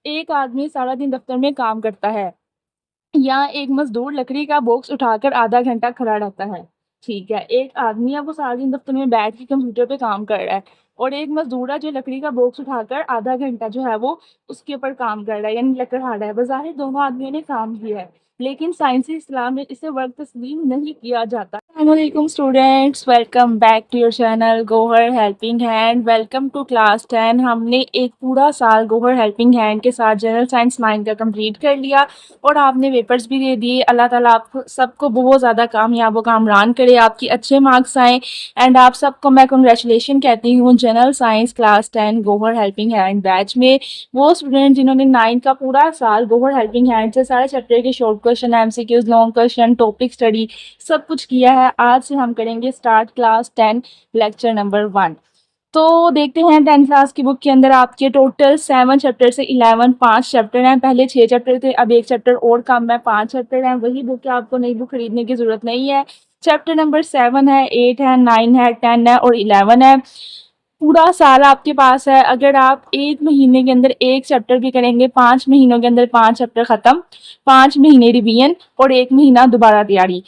एक आदमी सारा दिन दफ्तर में काम करता है। यहाँ एक मजदूर लकड़ी का बॉक्स उठाकर आधा घंटा खड़ा रहता है। ठीक है, एक आदमी है वो सारा दिन दफ्तर में बैठ के कंप्यूटर पे काम कर रहा है और एक मजदूर है जो लकड़ी का बॉक्स उठाकर आधा घंटा जो है वो उसके ऊपर काम कर रहा है, यानी लकड़हारा है। बज़ाहिर दोनों आदमियों ने काम किया है, लेकिन साइंसी इस्लाम में इसे वर्क तस्लीम नहीं किया जाता। अस्सलामुअलैकुम students, welcome back to your channel Gohar helping hand. Welcome to class 10। हमने एक पूरा साल गोहर हेल्पिंग हैंड के साथ जनरल साइंस 9 का कंप्लीट कर लिया और आपने पेपर्स भी दे दिए। अल्लाह ताला आप सबको बहुत ज़्यादा कामयाब व कामरान करे, आपकी अच्छे मार्क्स आएँ एंड आप सबको मैं कंग्रेचुलेशन कहती हूँ general science class 10 Gohar helping hand batch में। वो स्टूडेंट जिन्होंने 9 का पूरा साल गोहर हेल्पिंग हैंड से सारे चैप्टर के short question, MCQs, long question, topic study सब कुछ किया है। आज से हम करेंगे स्टार्ट क्लास 10 लेक्चर नंबर 1। तो देखते हैं 10th क्लास की बुक के अंदर आपके टोटल 7 चैप्टर से 11 5 चैप्टर हैं। पहले 6 चैप्टर थे, अब एक चैप्टर और कम है, 5 चैप्टर हैं। वही बुक है, आपको नई बुक खरीदने की ज़रूरत नहीं है। चैप्टर नंबर 7 है, 8 है, 9 है, 10 है और 11 है। पूरा साल आपके पास है। अगर आप 1 महीने के अंदर एक चैप्टर भी करेंगे, 5 महीनों के अंदर 5 चैप्टर ख़त्म, 5 महीने रिवीजन और 1 महीना दोबारा तैयारी।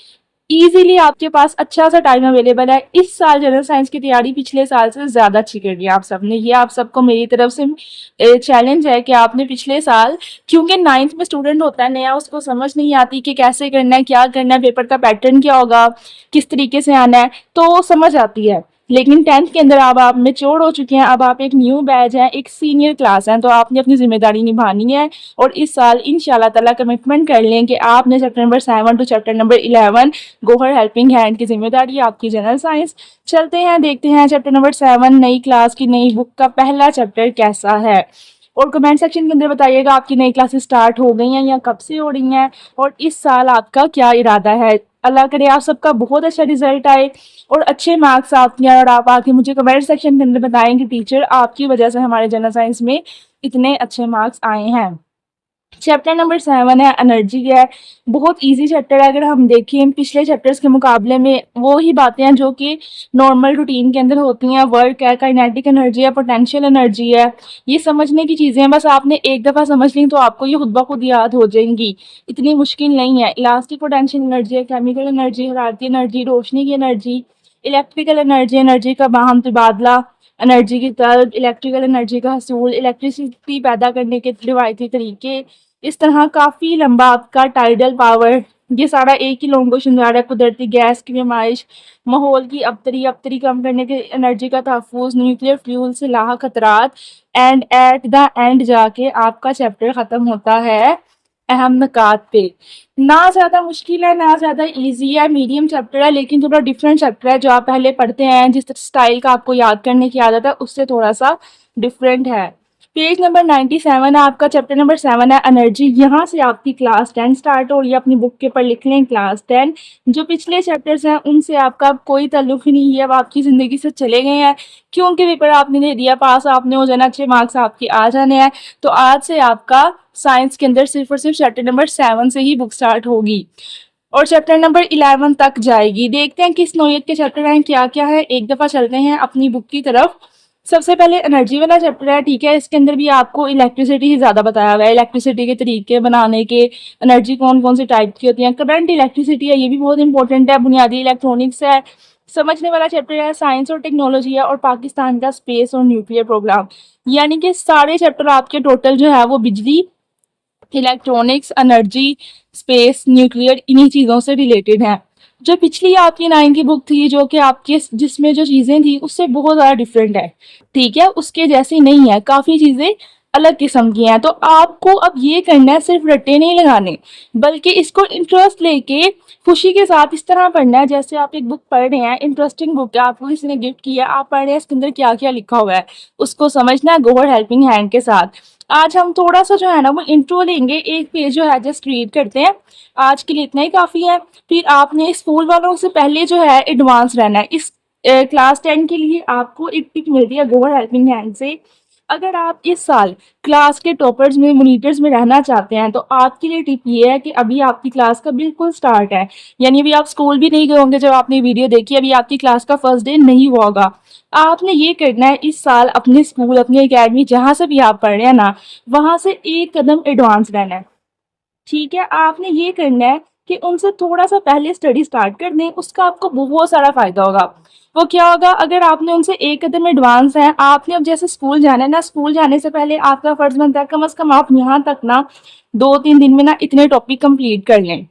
इजीली आपके पास अच्छा सा टाइम अवेलेबल है। इस साल जनरल साइंस की तैयारी पिछले साल से ज़्यादा अच्छी कर ली है आप सबने। ये आप सबको मेरी तरफ से चैलेंज है कि आपने पिछले साल, क्योंकि 9th में स्टूडेंट होता है नया, उसको समझ नहीं आती कि कैसे करना है, क्या करना है, पेपर का पैटर्न क्या होगा, किस तरीके से आना है, तो समझ आती है। लेकिन 10th के अंदर अब आप मेच्योर हो चुके हैं, अब आप एक न्यू बैच हैं, एक सीनियर क्लास हैं, तो आपने अपनी जिम्मेदारी निभानी है। और इस साल इंशाल्लाह ताला कमिटमेंट कर लें कि आपने chapter number 7 to chapter number 11 Gohar helping hand की जिम्मेदारी आपकी जनरल साइंस। चलते हैं, देखते हैं चैप्टर नंबर 7 नई क्लास की नई बुक का पहला चैप्टर कैसा है। और कमेंट सेक्शन के अंदर बताइएगा आपकी नई क्लासेस स्टार्ट हो गई हैं या कब से हो रही हैं और इस साल आपका क्या इरादा है। अल्लाह करे आप सबका बहुत अच्छा रिजल्ट आए और अच्छे मार्क्स आपके आए और आप आके मुझे कमेंट सेक्शन के अंदर बताएं कि टीचर आपकी वजह से हमारे जनरल साइंस में इतने अच्छे मार्क्स आए हैं। चैप्टर नंबर 7 है, एनर्जी है। बहुत इजी चैप्टर है। अगर हम देखें पिछले चैप्टर्स के मुकाबले में, वो ही बातें हैं जो कि नॉर्मल रूटीन के अंदर होती हैं। वर्क है, काइनेटिक एनर्जी है, पोटेंशियल एनर्जी है। ये समझने की चीज़ें हैं, बस आपने एक दफ़ा समझ ली तो आपको ये खुद ब खुद याद हो जाएंगी, इतनी मुश्किल नहीं है। इलास्टिक पोटेंशियल एनर्जी है, केमिकल एनर्जी, हरारती एनर्जी, रोशनी की एनर्जी, इलेक्ट्रिकल एनर्जी, एनर्जी का बाहम तबादला, एनर्जी की तलब, इलेक्ट्रिकल एनर्जी का हसूल, इलेक्ट्रिसिटी पैदा करने के रिवायती तरीके। इस तरह काफ़ी लंबा आपका टाइडल पावर, ये सारा एक ही लॉन्ग क्वेश्चन जा रहा है। कुदरती गैस की नुमाइश, माहौल की अबतरी कम करने के एनर्जी का तहफ़्फ़ुज़, न्यूक्लियर फ्यूल से लाहा खतरात एंड एट द एंड जाके आपका चैप्टर ख़त्म होता है अहम नुकात पे। ना ज़्यादा मुश्किल है, ना ज़्यादा ईजी है, मीडियम चैप्टर है, लेकिन थोड़ा डिफरेंट चैप्टर है। जो आप पहले पढ़ते हैं, जिस स्टाइल का आपको याद करने की आदत है, उससे थोड़ा सा डिफरेंट है। पेज नंबर 97 है आपका, चैप्टर नंबर 7 है एनर्जी। यहाँ से आपकी क्लास 10 स्टार्ट हो रही है। अपनी बुक के ऊपर लिख लें क्लास 10। जो पिछले चैप्टर्स हैं उनसे आपका अब कोई ताल्लुक ही नहीं है, अब आपकी ज़िंदगी से चले गए हैं, क्योंकि पेपर आपने दे दिया, पास आपने हो जाना, अच्छे मार्क्स आपके आ जाने हैं। तो आज से आपका साइंस के अंदर सिर्फ और सिर्फ चैप्टर नंबर 7 से ही बुक स्टार्ट होगी और चैप्टर नंबर 11 तक जाएगी। देखते हैं किस नौयत के चैप्टर हैं, क्या क्या है। एक दफ़ा चलते हैं अपनी बुक की तरफ। सबसे पहले एनर्जी वाला चैप्टर है, ठीक है। इसके अंदर भी आपको इलेक्ट्रिसिटी ही ज़्यादा बताया हुआ है, इलेक्ट्रिसिटी के तरीके बनाने के, एनर्जी कौन कौन सी टाइप की होती हैं। करंट इलेक्ट्रिसिटी है, ये भी बहुत इंपॉर्टेंट है। बुनियादी इलेक्ट्रॉनिक्स है, समझने वाला चैप्टर है। साइंस और टेक्नोलॉजी है और पाकिस्तान का स्पेस और न्यूक्लियर प्रोग्राम। यानी कि सारे चैप्टर आपके टोटल जो है वो बिजली, इलेक्ट्रॉनिक्स, एनर्जी, स्पेस, न्यूक्लियर, इन्हीं चीज़ों से रिलेटेड हैं। जो पिछली आपकी 9 की बुक थी, जो कि आपके जिसमें जो चीज़ें थी उससे बहुत ज़्यादा डिफरेंट है, ठीक है, उसके जैसी नहीं है, काफ़ी चीज़ें अलग किस्म की हैं। तो आपको अब ये करना है, सिर्फ रट्टे नहीं लगाने, बल्कि इसको इंटरेस्ट लेके खुशी के साथ इस तरह पढ़ना है जैसे आप एक बुक पढ़ रहे हैं, इंटरेस्टिंग बुक है, आपको किसी ने गिफ्ट किया, आप पढ़ रहे हैं, इसके अंदर क्या क्या लिखा हुआ है उसको समझना है गोहर हेल्पिंग हैंड के साथ। आज हम थोड़ा सा जो है ना वो इंट्रो लेंगे, एक पेज जो है जस्ट रीड करते हैं। आज के लिए इतना ही काफ़ी है। फिर आपने स्कूल वालों से पहले जो है एडवांस रहना है। इस क्लास 10 के लिए आपको एक टिप मिलती है गोहर हेल्पिंग हैंड से। अगर आप इस साल क्लास के टॉपर्स में, मॉनिटर्स में रहना चाहते हैं, तो आपके लिए टिप ये है कि अभी आपकी क्लास का बिल्कुल स्टार्ट है। यानी अभी आप स्कूल भी नहीं गए होंगे जब आपने वीडियो देखी, अभी आपकी क्लास का फर्स्ट डे नहीं हुआ होगा। आपने ये करना है, इस साल अपने स्कूल, अपनी अकेडमी, जहाँ से भी आप पढ़ रहे हैं ना, वहाँ से एक कदम एडवांस रहना है। ठीक है, आपने ये करना है कि उनसे थोड़ा-सा पहले स्टडी स्टार्ट कर दें, उसका आपको बहुत सारा फ़ायदा होगा। वो क्या होगा, अगर आपने उनसे एक कदम एडवांस हैं, आपने अब जैसे स्कूल जाना है ना, स्कूल जाने से पहले आपका फ़र्ज़ बनता है कम से कम आप यहाँ तक ना 2-3 दिन में ना इतने टॉपिक कंप्लीट कर लें।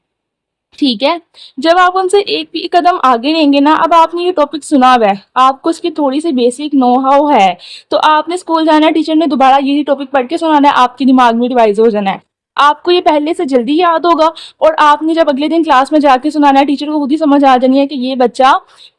ठीक है? जब आप उनसे एक भी कदम आगे रहेंगे ना, अब आपने ये टॉपिक सुना हुआ है, आपको इसकी थोड़ी-सी बेसिक नो हाउ है, तो आपने स्कूल जाना है, टीचर ने दोबारा यही टॉपिक पढ़ के सुनाना है, आपके दिमाग में रिवाइज़ हो जाना है। आपको ये पहले से जल्दी याद होगा और आपने जब अगले दिन क्लास में जाके सुनाना है, टीचर को खुद ही समझ आ जानी है कि ये बच्चा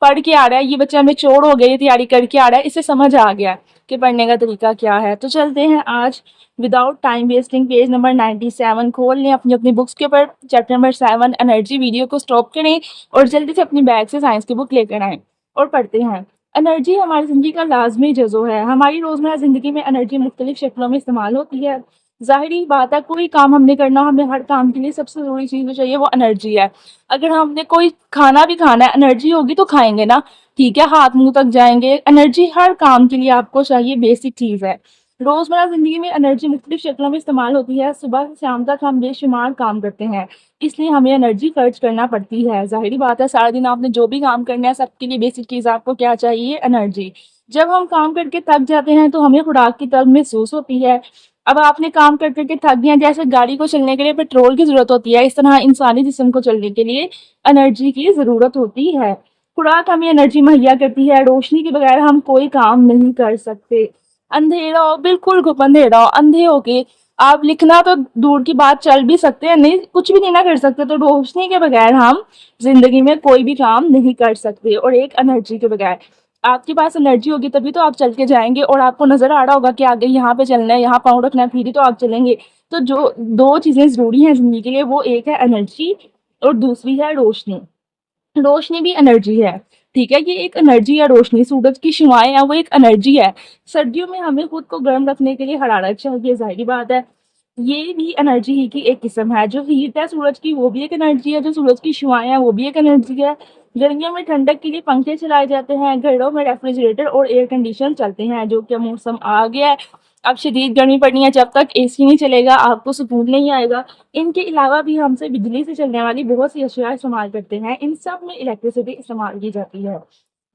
पढ़ के आ रहा है, ये बच्चा मैच्योर हो गया, ये तैयारी करके आ रहा है, इसे समझ आ गया है कि पढ़ने का तरीका क्या है। तो चलते हैं आज without time wasting page number 97 खोल लें अपनी अपनी बुक्स के ऊपर, चैप्टर नंबर 7 एनर्जी। वीडियो को स्टॉप करें और जल्दी से अपनी बैग से साइंस की बुक लेकर आएँ और पढ़ते हैं। एनर्जी हमारी ज़िंदगी का लाज़मी जुज़ो है। हमारी रोज़मर्रा ज़िंदगी में एनर्जी मुख्तलिफ़ शक्लों में इस्तेमाल होती है। ज़ाहिर-सी बात है, कोई काम हमने करना, हमें हर काम के लिए सबसे ज़रूरी चीज़ जो चाहिए वो एनर्जी है। अगर हमने कोई खाना भी खाना है, एनर्जी होगी तो खाएँगे ना, ठीक है? हाथ मुँह तक जाएँगे, एनर्जी हर काम के लिए आपको चाहिए, बेसिक चीज़ है। रोज़मर्रा ज़िंदगी में एनर्जी मुख्तलिफ़ शक्लों में इस्तेमाल होती है। सुबह से शाम तक हम बेशुमार काम करते हैं, इसलिए हमें एनर्जी खर्च करना पड़ती है। ज़ाहिर-सी बात है, सारा दिन आपने जो भी काम करना है, सबके लिए बेसिक चीज़ आपको क्या चाहिए? एनर्जी। जब हम काम करके थक जाते हैं, तो हमें खुराक की तलब महसूस होती है। अब आपने काम कर के थक गए हैं, जैसे गाड़ी को चलने के लिए पेट्रोल की ज़रूरत होती है, इस तरह इंसानी जिस्म को चलने के लिए एनर्जी की ज़रूरत होती है। खुराक हमें एनर्जी मुहैया करती है, रोशनी के बगैर हम कोई काम नहीं कर सकते। अंधेरा हो, बिल्कुल घुप अंधेरा हो, अंधे होके आप लिखना तो दूर की बात, चल भी सकते हैं, नहीं कुछ भी नहीं ना कर सकते, तो रोशनी के बगैर हम ज़िंदगी में कोई भी काम नहीं कर सकते, और एक एनर्जी के बगैर। आपके पास एनर्जी होगी तभी तो आप चल के जाएँगे और आपको नज़र आ रहा होगा कि आगे यहाँ पे चलना है, यहाँ पाँव रखना है, फिर ही तो आप चलेंगे। तो जो 2 चीज़ें ज़रूरी हैं ज़िंदगी के लिए, वो एक है एनर्जी और दूसरी है रोशनी। रोशनी भी एनर्जी है, ठीक है? ये एक एनर्जी है रोशनी, सूरज की शुआएँ हैं, वो एक एनर्जी है। सर्दियों में हमें खुद को गर्म रखने के लिए हरारत चाहिए, ज़ाहिर-सी बात है। ये भी एनर्जी ही की एक किस्म है। जो हीट है सूरज की, वो भी एक एनर्जी है, जो सूरज की शुआएँ हैं, वो भी एक एनर्जी है। गर्मियों में ठंडक के लिए पंखे चलाए जाते हैं, घरों में रेफ्रिजरेटर और एयर कंडीशन चलते हैं, जो कि मौसम आ गया है। अब शदीद गर्मी पड़नी है, जब तक एसी नहीं चलेगा, आपको सुकून नहीं आएगा। इनके अलावा भी हमसे बिजली से चलने वाली बहुत सी अशिया इस्तेमाल करते हैं, इन सब में इलेक्ट्रिसिटी इस्तेमाल की जाती है।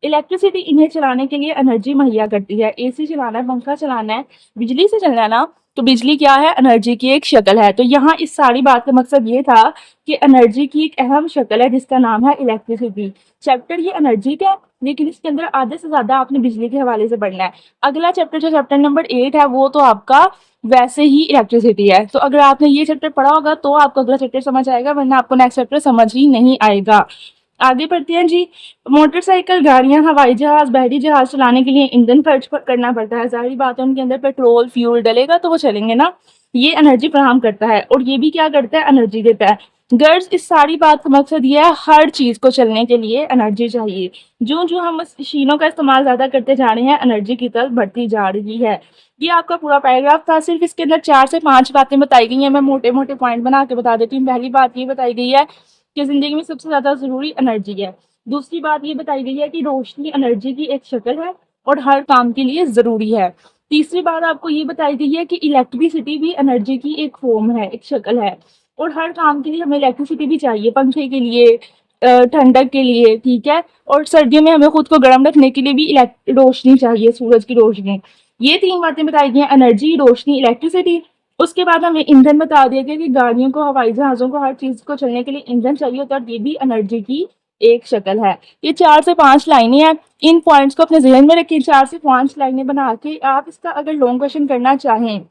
इलेक्ट्रिसिटी इन्हें चलाने के लिए एनर्जी मुहैया करती है। एसी चलाना है, पंखा चलाना है, बिजली से चलना है ना, तो बिजली क्या है? एनर्जी की एक शक्ल है। तो यहाँ इस सारी बात का मकसद ये था कि एनर्जी की एक अहम शक्ल है जिसका नाम है इलेक्ट्रिसिटी। चैप्टर ये एनर्जी का है, लेकिन इसके अंदर आधे से ज़्यादा आपने बिजली के हवाले से पढ़ना है। अगला चैप्टर जो चैप्टर नंबर 8 है, वो तो आपका वैसे ही इलेक्ट्रिसिटी है। तो अगर आपने ये चैप्टर पढ़ा होगा तो आपको अगला चैप्टर समझ आएगा, वरना आपको नेक्स्ट चैप्टर समझ ही नहीं आएगा। आगे बढ़ते हैं जी। मोटरसाइकिल, गाड़ियाँ, हवाई जहाज़, बहरी जहाज़ चलाने के लिए ईंधन खर्च करना पड़ता है। ज़ाहिर बात है, उनके अंदर पेट्रोल, फ्यूल डलेगा तो वो चलेंगे ना। ये एनर्जी फराहम करता है, और ये भी क्या करता है? एनर्जी देता है। गर्ल्स, इस सारी बात का मकसद ये है, हर चीज़ को चलने के लिए एनर्जी चाहिए। जो हम मशीनों का इस्तेमाल ज़्यादा करते जा रहे हैं, एनर्जी की तलब बढ़ती जा रही है। ये आपका पूरा पैराग्राफ था, सिर्फ इसके अंदर 4 से 5 बातें बताई गई हैं। मैं मोटे-मोटे पॉइंट बना के बता देती हूँ। पहली बात ये बताई गई है कि ज़िंदगी में सबसे ज़्यादा ज़रूरी एनर्जी है। दूसरी बात ये बताई गई है कि रोशनी एनर्जी की एक शक्ल है और हर काम के लिए ज़रूरी है। तीसरी बात आपको ये बताई गई है कि इलेक्ट्रिसिटी भी एनर्जी की एक फ़ॉर्म है, एक शक्ल है, और हर काम के लिए हमें इलेक्ट्रिसिटी भी चाहिए, पंखे के लिए, ठंडक के लिए, ठीक है? और सर्दियों में हमें खुद को गर्म रखने के लिए भी रोशनी चाहिए, सूरज की रोशनी। ये 3 बातें बताई गई हैं, एनर्जी, रोशनी, इलेक्ट्रिसिटी। उसके बाद हमें ईंधन बता दिया गया कि गाड़ियों को, हवाई जहाज़ों को, हर चीज़ को चलने के लिए ईंधन चाहिए होता है, और ये भी एनर्जी की एक शक्ल है। ये 4 से 5 लाइनें हैं। इन पॉइंट्स को अपने ज़हन में रखें, 4 से 5 लाइनें बना के आप इसका अगर लॉन्ग क्वेश्चन करना चाहें,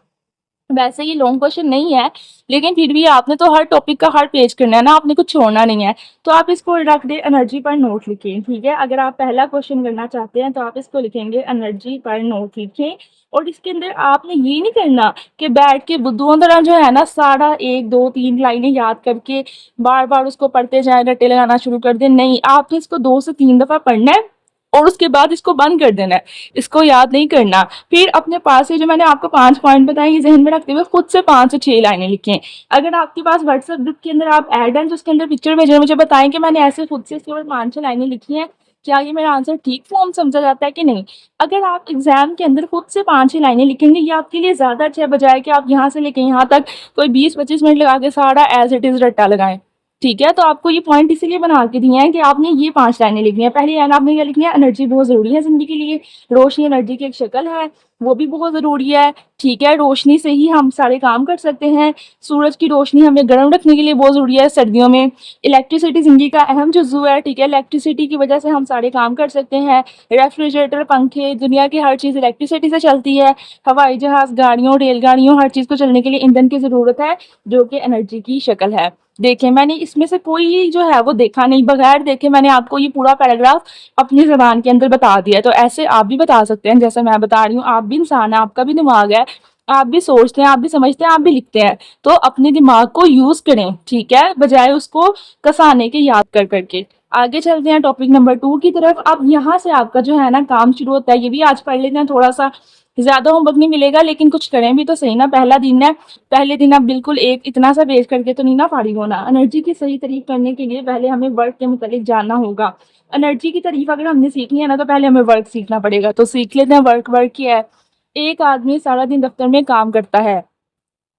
वैसे ये लॉन्ग क्वेश्चन नहीं है, लेकिन फिर भी आपने तो हर टॉपिक का हर पेज करना है ना, आपने कुछ छोड़ना नहीं है। तो आप इसको रख दें, एनर्जी पर नोट लिखें, ठीक है? अगर आप पहला क्वेश्चन करना चाहते हैं तो आप इसको लिखेंगे, एनर्जी पर नोट लिखें। और इसके अंदर आपने ये नहीं करना कि बैठ के बुद्धुओं तरह जो है ना, सारा 1, 2, 3 लाइनें याद करके बार-बार उसको पढ़ते जाएँ, रट्टे लगाना शुरू कर दें। नहीं, आपने इसको 2 से 3 दफ़ा पढ़ना है, और उसके बाद इसको बंद कर देना है, इसको याद नहीं करना। फिर अपने पास से जो मैंने आपको 5 पॉइंट बताए ये ज़हन में रखते हुए खुद से 5 से 6 लाइनें लिखें। अगर आपके पास व्हाट्सएप ग्रुप के अंदर आप ऐड हैं तो उसके अंदर पिक्चर भेजें, मुझे बताएं कि मैंने ऐसे खुद से इसके ऊपर 5-6 लाइनें लिखी हैं, क्या ये मेरा आंसर ठीक फॉर्म समझा जाता है कि नहीं। अगर आप एग्जाम के अंदर खुद से 5-6 लाइनें लिखेंगे ये आपके लिए ज़्यादा अच्छा है, बजाय कि आप यहाँ से लेके यहाँ तक कोई 20-25 मिनट लगा के सारा एज इट इज़ रट्टा लगाएं। ठीक है, तो आपको ये पॉइंट इसीलिए बना के दिए हैं कि आपने ये 5 लाइनें लिखनी है। पहली लाइन आपने क्या लिखनी है, एनर्जी बहुत ज़रूरी है ज़िंदगी के लिए, रोशनी एनर्जी की एक शक्ल है, वो भी बहुत ज़रूरी है। ठीक है, रोशनी से ही हम सारे काम कर सकते हैं, सूरज की रोशनी हमें गर्म रखने के लिए बहुत ज़रूरी है सर्दियों में। इलेक्ट्रिसिटी ज़िंदगी का अहम जुज़्व है, ठीक है, इलेक्ट्रिसिटी की वजह से हम सारे काम कर सकते हैं। रेफ्रिजरेटर, पंखे, दुनिया की हर चीज़ इलेक्ट्रिसिटी से चलती है। हवाई जहाज़, गाड़ियों, रेलगाड़ियों, हर चीज़ को चलने के लिए ईंधन की ज़रूरत है, जो कि एनर्जी की शक्ल है। देखें, मैंने इसमें से कोई जो है वो देखा नहीं, बगैर देखे मैंने आपको ये पूरा पैराग्राफ अपनी ज़बान के अंदर बता दिया। तो ऐसे आप भी बता सकते हैं, जैसे मैं बता रही हूँ। आप भी इंसान हैं, आपका भी दिमाग है, आप भी सोचते हैं, आप भी समझते हैं, आप भी लिखते हैं। तो अपने दिमाग को यूज़ करें, ठीक है, बजाय उसको कसाने के याद कर करके। आगे चलते हैं टॉपिक नंबर 2 की तरफ। अब यहाँ से आपका जो है ना काम शुरू होता है, ये भी आज पढ़ लेते हैं। थोड़ा सा ज़्यादा होमवर्क नहीं मिलेगा, लेकिन कुछ करें भी तो सही ना, पहला दिन है। पहले दिन आप बिल्कुल एक इतना सा वेस्ट करके तो नहीं ना फारिग होना। एनर्जी की सही तारीफ करने के लिए पहले हमें वर्क के मुतालिक जानना होगा। एनर्जी की तारीफ अगर हमने सीखनी है ना तो पहले हमें वर्क सीखना पड़ेगा। तो सीख लेते हैं वर्क। वर्क क्या है? एक आदमी सारा दिन दफ्तर में काम करता है,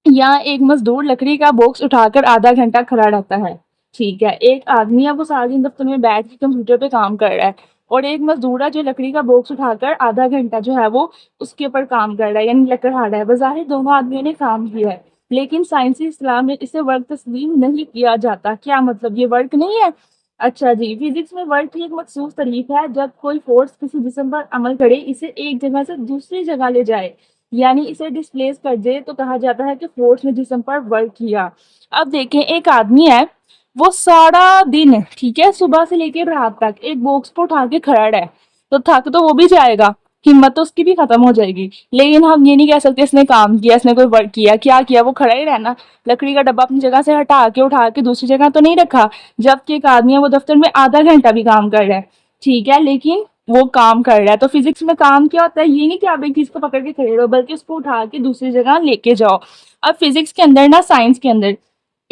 या एक मजदूर लकड़ी का बॉक्स उठाकर आधा घंटा खड़ा रहता है। ठीक है, एक आदमी है वो सारा दिन दफ्तर में बैठ के कंप्यूटर पे काम कर रहा है, और एक मजदूर है जो लकड़ी का बॉक्स उठाकर आधा घंटा जो है वो उसके ऊपर काम कर रहा है, यानी लकड़हारा है। बज़ाहिर दोनों आदमियों ने काम किया है, लेकिन साइंसी इस्लाम में इसे वर्क तस्लीम नहीं किया जाता। क्या मतलब, ये वर्क नहीं है? अच्छा जी, फिजिक्स में वर्क की एक मखसूस तारीफ है, जब कोई फोर्स किसी जिस्म पर अमल करे, इसे एक जगह से दूसरी जगह ले जाए, यानी इसे डिस्प्लेस कर दे, तो कहा जाता है कि फोर्स ने जिस्म पर वर्क किया। अब देखें, एक आदमी है वो सारा दिन, ठीक है, सुबह से लेकर रात तक एक बॉक्स को उठा के खड़ा है, तो थक तो वो भी जाएगा, हिम्मत तो उसकी भी खत्म हो जाएगी। लेकिन हम ये नहीं कह सकते इसने काम किया, इसने कोई वर्क किया। क्या किया? वो खड़ा ही रहना, लकड़ी का डब्बा अपनी जगह से हटा के उठा के दूसरी जगह तो नहीं रखा। जबकि एक आदमी है वो दफ्तर में आधा घंटा भी काम कर रहा है, ठीक है, लेकिन वो काम कर रहा है। तो फिजिक्स में काम क्या होता है? ये नहीं कि आप एक चीज को पकड़ के खड़े रहो, बल्कि उसको उठा के दूसरी जगह लेके जाओ। अब फिजिक्स के अंदर ना, साइंस के अंदर,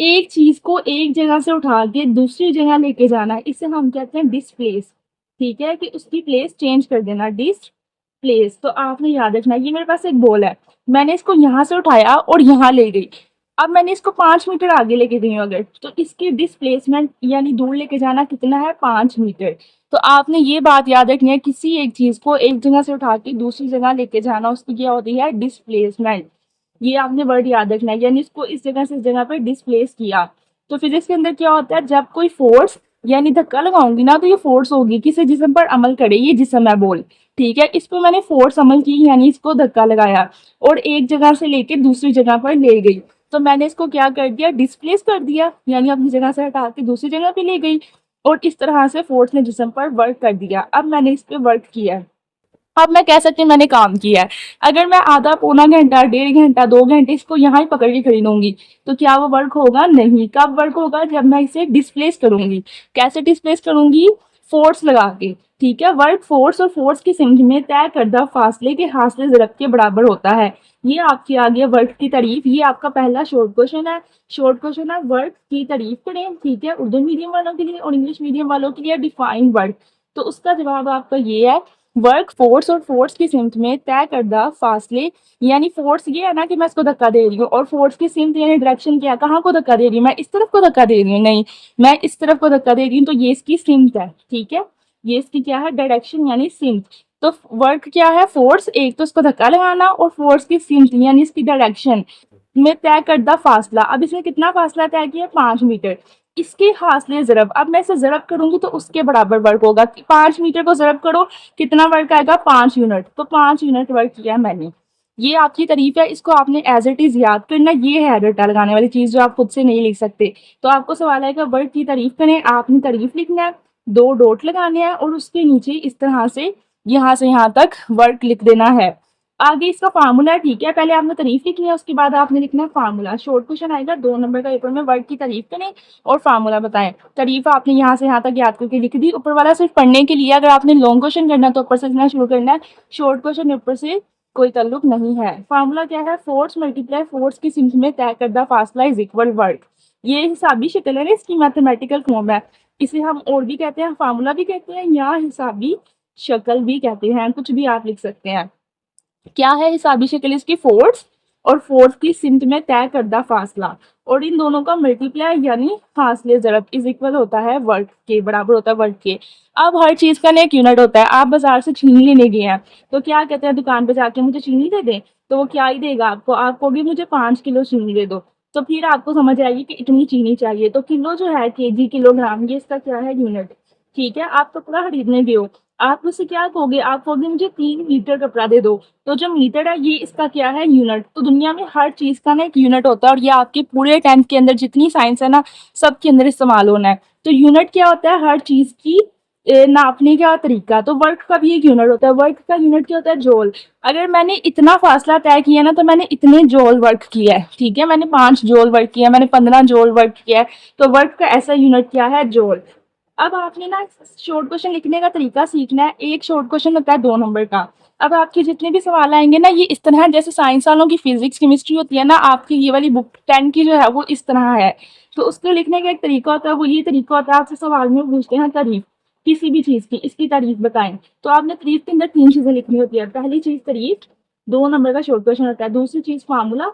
एक चीज को एक जगह से उठा के दूसरी जगह लेके जाना, इसे हम कहते हैं डिस्प्लेस। ठीक है, कि उसकी प्लेस चेंज कर देना, डिस्प्लेस। तो आपने याद रखना, ये मेरे पास एक बॉल है, मैंने इसको यहाँ से उठाया और यहाँ ले गई। अब मैंने इसको 5 मीटर आगे लेके गई हूँ अगर, तो इसकी डिस्प्लेसमेंट यानी दूर लेके जाना कितना है? 5 मीटर। तो आपने ये बात याद रखनी है, किसी एक चीज को एक जगह से उठा के दूसरी जगह लेके जाना, उसकी क्या होती है? डिस्प्लेसमेंट। ये आपने वर्ड याद रखना है, यानी इसको इस जगह से इस जगह पे डिस्प्लेस किया। तो फिजिक्स के अंदर क्या होता है, जब कोई फोर्स यानी धक्का लगाऊंगी ना, तो ये फोर्स होगी किसी जिस्म पर अमल करे, ये जिस्म है बॉल, ठीक है, इस पर मैंने फोर्स अमल की, यानी इसको धक्का लगाया और एक जगह से लेके दूसरी जगह पर ले गई। तो मैंने इसको क्या कर दिया? डिस्प्लेस कर दिया, यानी अपनी जगह से हटा के दूसरी जगह पे ले गई, और इस तरह से फोर्स ने जिस्म पर वर्क कर दिया। अब मैंने इस पे वर्क किया है, अब मैं कह सकती हूँ मैंने काम किया है। अगर मैं आधा पौना घंटा, 1.5 घंटा, 2 घंटे इसको यहाँ ही पकड़ के खड़ी रहूंगी, तो क्या वो वर्क होगा? नहीं। कब वर्क होगा? जब मैं इसे डिस्प्लेस करूंगी। कैसे डिस्प्लेस करूंगी? फोर्स लगा के, ठीक है। वर्क फोर्स और फोर्स की समझ में तय करदा फासले के हासिल ज़रब के बराबर होता है। ये आपके आगे वर्क की तारीफ, ये आपका पहला शॉर्ट क्वेश्चन है। शॉर्ट क्वेश्चन है, वर्क की तारीफ करें, ठीक है, उर्दू मीडियम वालों के लिए और इंग्लिश मीडियम वालों के लिए डिफाइन वर्क। तो उसका जवाब आपका ये है, वर्क फोर्स और फोर्स की सिमत में तय करदा फासले, यानी फोर्स ये है ना कि मैं इसको धक्का दे रही हूँ, और फोर्स की सिमत यानी डायरेक्शन क्या है, कहाँ को धक्का दे रही हूँ, मैं इस तरफ को धक्का दे रही हूँ, नहीं, मैं इस तरफ को धक्का दे रही हूँ, तो ये इसकी सिमत है, ठीक है, ये इसकी क्या है? डायरेक्शन यानी सिमत। तो वर्क क्या है? फोर्स, एक तो इसको धक्का लगाना, और फोर्स की सिमत यानी इसकी डायरेक्शन में तय करदा फासला। अब इसने कितना फासला तय किया? 5 मीटर। इसके हासिल ज़रब, अब मैं इसे ज़रब करूंगी तो उसके बराबर वर्क होगा। 5 मीटर को ज़रब करो, कितना वर्क आएगा? 5 यूनिट। तो 5 यूनिट वर्क किया मैंने। ये आपकी तारीफ है, इसको आपने एज इट इज याद करना। ये है रट्टा लगाने वाली चीज जो आप खुद से नहीं लिख सकते। तो आपको सवाल है कि वर्क की तारीफ करें, आपने तारीफ लिखना है, 2 डॉट लगाने हैं, और उसके नीचे इस तरह से यहाँ तक वर्क लिख देना है। आगे इसका फार्मूला है, ठीक है। पहले आपने तारीफ लिखनी है, उसके बाद आपने लिखना है फार्मूला। शॉर्ट क्वेश्चन आएगा 2 नंबर का पेपर में, वर्ड की तारीफ करें और फार्मूला बताएं। तारीफ आपने यहाँ से यहाँ तक याद करके लिख दी। ऊपर वाला सिर्फ पढ़ने के लिए, अगर आपने लॉन्ग क्वेश्चन करना है तो ऊपर से लिखना शुरू करना है, शॉर्ट क्वेश्चन ऊपर से कोई ताल्लुक नहीं है। फार्मूला क्या है, फोर्स मल्टीप्लाई फोर्स की सिमत में तय करदा फासला इज इक्वल वर्क। ये हिसाबी शक्ल है ना, इसकी मैथमेटिकल फॉर्म है। इसे हम और भी कहते हैं, फार्मूला भी कहते हैं या हिसाबी शक्ल भी कहते हैं, कुछ भी आप लिख सकते हैं। क्या है हिसाबी शक्ल इसकी, फोर्स और फोर्स की सिमत में तय करदा फासला, और इन दोनों का मल्टीप्लाई यानी फासले ज़रब इज इक्वल होता है वर्क के, बराबर होता है वर्क के। अब हर चीज़ का ना एक यूनिट होता है। आप बाजार से चीनी लेने गए हैं तो क्या कहते हैं, दुकान पे जाके मुझे चीनी दे दें, तो वो क्या ही देगा आपको, आप कहोगे मुझे 5 किलो चीनी दे दो, तो फिर आपको समझ आएगी कि इतनी चीनी चाहिए। तो किलो जो है, केजी, किलोग्राम, ये इसका क्या है, यूनिट। ठीक है, आप कपड़ा खरीदने गए हो, आप उससे क्या कहोगे, आप कहोगे मुझे 3 मीटर कपड़ा दे दो, तो जो मीटर है ये इसका क्या है, यूनिट। तो दुनिया में हर चीज़ का ना एक यूनिट होता है, और ये आपके पूरे 10th के अंदर जितनी साइंस है ना, सब के अंदर इस्तेमाल होना है। तो यूनिट क्या होता है, हर चीज़ की नापने का तरीका। तो वर्क का भी एक यूनिट होता है, वर्क का यूनिट क्या होता है, जोल। अगर मैंने इतना फासला तय किया ना, तो मैंने इतने जोल वर्क किया है, ठीक है। मैंने 5 जोल वर्क किया, मैंने 15 जोल वर्क किया है, तो वर्क का ऐसा यूनिट क्या है, जोल। अब आपने ना शॉर्ट क्वेश्चन लिखने का तरीका सीखना है। एक शॉर्ट क्वेश्चन होता है 2 नंबर का। अब आपके जितने भी सवाल आएंगे ना, ये इस तरह है जैसे साइंस वालों की फिजिक्स केमिस्ट्री होती है ना, आपकी ये वाली बुक 10 की जो है वो इस तरह है। तो उसको लिखने का एक तरीका होता है, वो ये तरीका होता है, आपसे सवाल में पूछते हैं तारीफ किसी भी चीज़ की, इसकी तारीफ बताएं। तो आपने तारीफ के अंदर 3 चीज़ें लिखनी होती है। पहली चीज़ तारीफ, 2 नंबर का शॉर्ट क्वेश्चन होता है, दूसरी चीज़ फार्मूला,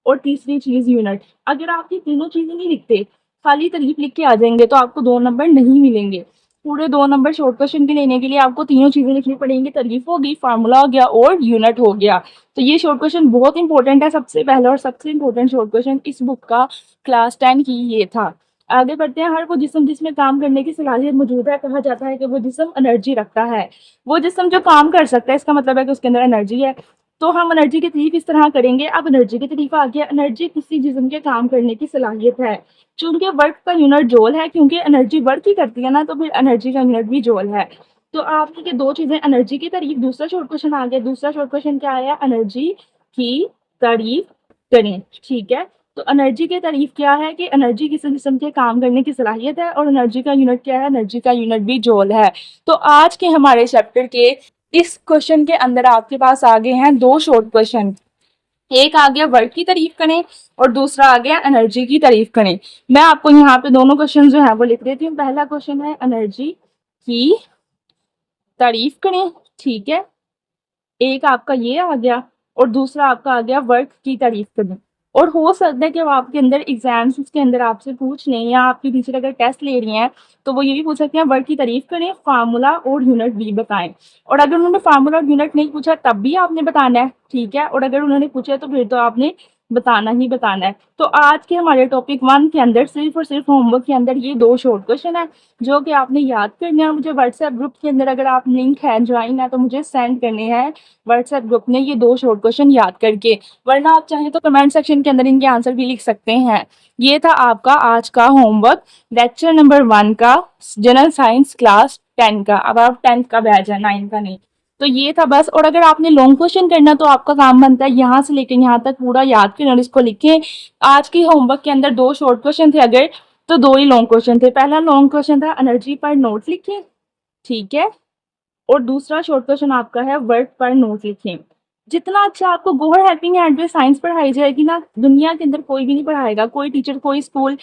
और तीसरी चीज़ यूनिट। अगर आप ये तीनों चीज़ें नहीं लिखते, खाली तारीफ लिख के आ जाएंगे, तो आपको 2 नंबर नहीं मिलेंगे। पूरे 2 नंबर शॉर्ट क्वेश्चन के लेने के लिए आपको तीनों चीज़ें लिखनी पड़ेंगी, तारीफ हो गई, फार्मूला हो गया और यूनिट हो गया। तो ये शॉर्ट क्वेश्चन बहुत इंपॉर्टेंट है, सबसे पहला और सबसे इंपॉर्टेंट शॉर्ट क्वेश्चन इस बुक का क्लास 10 की ये था। आगे बढ़ते हैं। हर वो जिस्म जिसमें काम करने की सलाहियत मौजूद है, कहा जाता है कि वो जिस्म एनर्जी रखता है। वो जिस्म जो काम कर सकता है, इसका मतलब है कि उसके अंदर एनर्जी है। तो हम एनर्जी की तारीफ इस तरह करेंगे। अब एनर्जी की तारीफ आ गया, एनर्जी किसी जिस्म के काम करने की सलाहियत है। चूंकि वर्क का यूनिट जूल है, क्योंकि एनर्जी वर्क ही करती है ना, तो फिर एनर्जी का यूनिट भी जूल है। तो आपने ये 2 चीजें, एनर्जी की तारीफ, दूसरा शॉर्ट क्वेश्चन आ गया। दूसरा शॉर्ट क्वेश्चन क्या आया, एनर्जी की तारीफ करें, ठीक है। तो एनर्जी की तारीफ क्या है कि एनर्जी किसी जिस्म के काम करने की सलाहियत है, और एनर्जी का यूनिट क्या है, एनर्जी का यूनिट भी जूल है। तो आज के हमारे चैप्टर के इस क्वेश्चन के अंदर आपके पास आगे हैं 2 शॉर्ट क्वेश्चन। एक आ गया वर्क की तारीफ करें और दूसरा आ गया एनर्जी की तारीफ करें। मैं आपको यहाँ पे दोनों क्वेश्चन जो है वो लिख देती हूँ। पहला क्वेश्चन है एनर्जी की तारीफ करें, ठीक है, एक आपका ये आ गया, और दूसरा आपका आ गया वर्क की तारीफ करें। और हो सकता है कि वो आपके अंदर एग्जाम्स के अंदर आपसे पूछ लें, या आपकी टीचर अगर टेस्ट ले रही हैं तो वो ये भी पूछ सकते हैं वर्क की तारीफ करें, फार्मूला और यूनिट भी बताएं। और अगर उन्होंने फार्मूला और यूनिट नहीं पूछा तब भी आपने बताना है, ठीक है। और अगर उन्होंने पूछा तो फिर तो आपने बताना ही बताना है। तो आज के हमारे टॉपिक 1 के अंदर सिर्फ और सिर्फ होमवर्क के अंदर ये 2 शॉर्ट क्वेश्चन है जो कि आपने याद करने हैं। मुझे व्हाट्सएप ग्रुप के अंदर अगर आप लिंक है ज्वाइन है तो मुझे सेंड करने हैं व्हाट्सएप ग्रुप में ये 2 शॉर्ट क्वेश्चन याद करके, वरना आप चाहें तो कमेंट सेक्शन के अंदर इनके आंसर भी लिख सकते हैं। ये था आपका आज का होमवर्क, लेक्चर नंबर 1 का, जनरल साइंस क्लास 10 का। अब आप 10th का बैच है, 9 का नहीं। तो ये था बस। और अगर आपने लॉन्ग क्वेश्चन करना तो आपका काम बनता है यहाँ से लेकर यहाँ तक पूरा याद करें और इसको लिखें। आज की होमवर्क के अंदर 2 शॉर्ट क्वेश्चन थे अगर, तो 2 ही लॉन्ग क्वेश्चन थे। पहला लॉन्ग क्वेश्चन था एनर्जी पर नोट लिखें, ठीक है, और दूसरा शॉर्ट क्वेश्चन आपका है वर्क पर नोट लिखें। जितना अच्छा आपको गोहर हेल्पिंग हैंड पे साइंस पढ़ाई जाएगी ना, दुनिया के अंदर कोई भी नहीं पढ़ाएगा, कोई टीचर, कोई स्कूल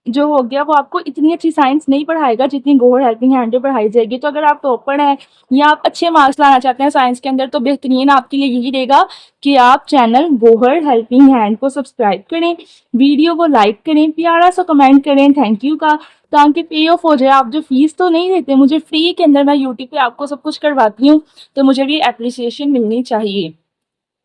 जो हो गया वो आपको इतनी अच्छी साइंस नहीं पढ़ाएगा जितनी गोहर हेल्पिंग हैंड पे पढ़ाई जाएगी। तो अगर आप टॉपर हैं या आप अच्छे मार्क्स लाना चाहते हैं साइंस के अंदर, तो बेहतरीन आपके लिए यही रहेगा कि आप चैनल गोहर हेल्पिंग हैंड को सब्सक्राइब करें, वीडियो को लाइक करें, प्यारा सा कमेंट करें थैंक यू का, ताकि पे ऑफ हो जाए। आप जो फीस तो नहीं देते मुझे, फ्री के अंदर मैं यूट्यूब पे आपको सब कुछ करवाती हूँ, तो मुझे भी एप्रिसिएशन मिलनी चाहिए।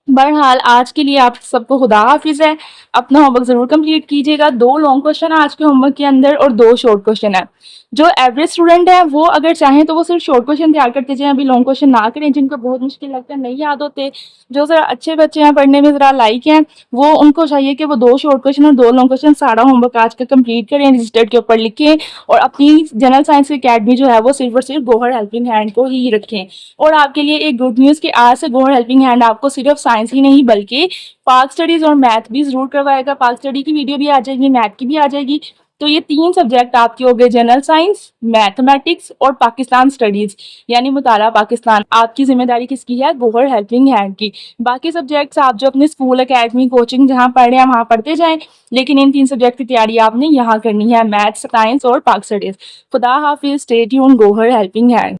बहरहाल आज के लिए आप सबको खुदा हाफिज़ है। अपना होमवर्क ज़रूर कंप्लीट कीजिएगा। 2 लॉन्ग क्वेश्चन है आज के होमवर्क के अंदर और 2 शॉर्ट क्वेश्चन है। जो एवरेज स्टूडेंट है वो अगर चाहें तो वो सिर्फ शॉर्ट क्वेश्चन तैयार करते जाएँ, अभी लॉन्ग क्वेश्चन ना करें जिनको बहुत मुश्किल लगता है, नहीं याद होते। जो ज़रा अच्छे बच्चे हैं, पढ़ने में ज़रा लाइक हैं, वो उनको चाहिए कि वो 2 शॉर्ट क्वेश्चन और 2 लॉन्ग क्वेश्चन सारा होमवर्क आज का कंप्लीट करें, रजिस्टर्ड के ऊपर लिखें और अपनी जनरल साइंस अकेडमी जो है वो सिर्फ और सिर्फ गोहर हेल्पिंग हैंड को ही रखें। और आपके लिए एक गुड न्यूज़ कि आज से गोहर हेल्पिंग हैंड आपको सिर्फ साइंस ही नहीं बल्कि पाक स्टडीज़ और मैथ भी ज़रूर करवाएगा। पाक स्टडी की वीडियो भी आ जाएगी, मैथ की भी आ जाएगी। तो ये 3 सब्जेक्ट आपके हो गए, जनरल साइंस, मैथमेटिक्स और पाकिस्तान स्टडीज़ यानी मुताला पाकिस्तान। आपकी ज़िम्मेदारी किसकी है? गोहर हेल्पिंग हैंड की। बाकी सब्जेक्ट्स आप जो अपने स्कूल, अकेडमी, कोचिंग जहाँ पढ़ रहे हैं वहाँ पढ़ते जाएँ, लेकिन इन 3 सब्जेक्ट की तैयारी आपने यहाँ करनी है, मैथ्स, साइंस और पाक स्टडीज़। खुदा हाफिज़, stay tuned, Gohar helping hand.